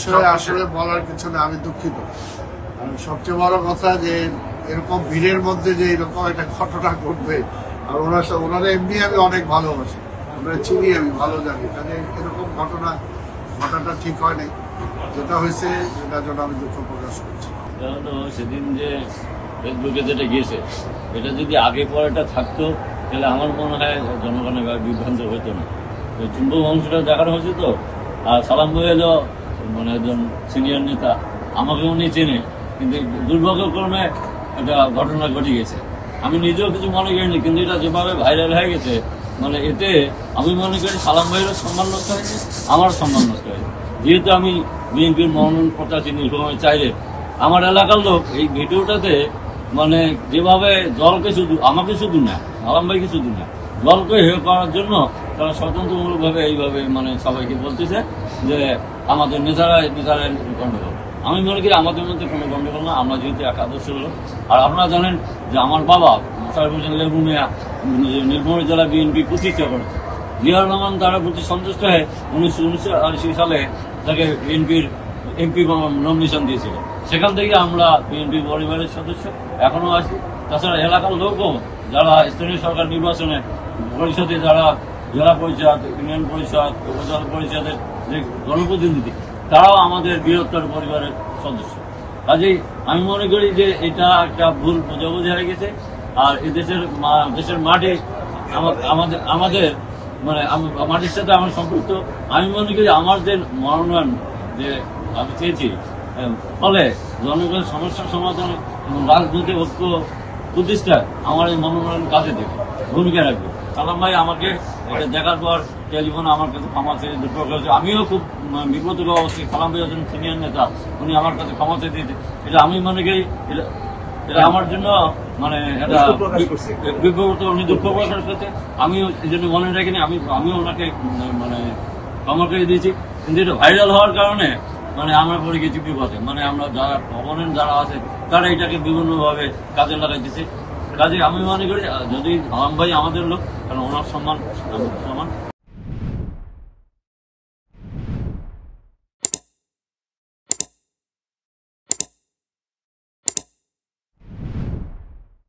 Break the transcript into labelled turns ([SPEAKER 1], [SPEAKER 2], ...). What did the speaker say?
[SPEAKER 1] বিষয়ে আসলে বলার কিছু না, আমি দুঃখিত। সবচেয়ে বড় কথা যে এরকম ভিড়ের মধ্যে যে এরকম একটা ঘটনা ঘটবে, আর ওনারা এমনি আমি অনেক ভালোবাসি, ওনারা চিনি, আমি ভালো জানি, তাহলে এরকম ঘটনা ঘটাটা ঠিক হয় নাই। যেটা হয়েছে এটার জন্য আমি দুঃখ প্রকাশ করছি।
[SPEAKER 2] সেদিন যে ফেসবুকে যেটা গিয়েছে, এটা যদি আগে পরেটা থাকতো তাহলে আমার মনে হয় জনগণের বিভ্রান্ত হতো না। চুম্বক অংশটা দেখানো হয়েছে তো। আর সালাম ভাই এলো মানে একজন সিনিয়র নেতা, আমাকে উনি চেনে, কিন্তু দুর্ভাগ্যক্রমে একটা ঘটনা ঘটে গেছে। আমি নিজেও কিছু মনে করিনি, কিন্তু এটা যেভাবে ভাইরাল হয়ে গেছে, মানে এতে আমি মনে করি সালাম ভাইয়েরও সম্মান নষ্ট হয়েছে, আমারও সম্মান নষ্ট হয়েছে। যেহেতু আমি বিএনপির মনোনয়ন প্রত্যাশী নীলফামারী চাইলে, আমার এলাকার লোক এই ভিডিওটাতে মানে যেভাবে দলকে শুধু, আমাকে শুধু না, সালাম ভাইকে শুধু না, দলকে হেয় করার জন্য তারা স্বতন্ত্রমূলকভাবে এইভাবে মানে সবাইকে বলতেছে যে আমাদের নেতারাই গণ্ডগোল। আমি মনে করি আমাদের মধ্যে কোনো গণ্ডগোল না, আমরা যেহেতু এক আদর্শ লোক। আর আপনারা জানেন যে আমার বাবা মোশাররফ হোসেন লেবু মিয়া নীলফামারী জেলা বিএনপি প্রতিষ্ঠা করেছে। জিয়াউর রহমান তারা প্রতি সন্তুষ্ট হয়ে 1980 সালে তাকে বিএনপির এমপি নমিনেশন দিয়েছিল। সেখান থেকে আমরা বিএনপি পরিবারের সদস্য এখনো আছি। তাছাড়া এলাকার লোকও যারা স্থানীয় সরকার নির্বাচনে পরিষদে, যারা জেলা পরিষদ, ইউনিয়ন পরিষদ, উপজেলা পরিষদের যে জনপ্রতিনিধি, তারাও আমাদের বৃহত্তর পরিবারের সদস্য। কাজেই আমি মনে করি যে এটা একটা ভুল বোঝাবুঝি হয়ে গেছে। আর এই দেশের মাঠে আমাদের মানে মাটির সাথে আমার সম্পৃক্ত। আমি মনে করি আমার যে মনোনয়ন যে আমি চেয়েছি, ফলে জনগণের সমস্যার সমাধান এবং রাজনৈতিক ঐক্য প্রতিষ্ঠায় আমার এই মনোনয়ন কাজে দেবে, ভূমিকা রাখবে। সালাম ভাই আমাকে এটা দেখার পর টেলিফোনে আমার কাছে ক্ষমা চেয়ে দুঃখ করেছে। আমিও খুব বিপদের অবস্থায়, সালাম ভাই একজন সিনিয়র নেতা, উনি আমার কাছে ক্ষমা চেয়ে দিয়েছে। এটা আমি মনে করি এটা আমার জন্য মানে এটা বিপদ, উনি দুঃখ প্রকাশ করছে, আমিও এই জন্য মনে রাখিনি। আমিও ওনাকে মানে ক্ষমা করে দিয়েছি। কিন্তু এটা ভাইরাল হওয়ার কারণে মানে আমরা পড়ে গেছি বিপদে। মানে আমরা যারা অপোনেন্ট যারা আছে তারা এটাকে বিভিন্নভাবে কাজে লাগাইতেছে। কাজে আমি মনে করি যদি সালাম ভাই আমাদের লোক, কারণ ওনার সম্মান, সমান।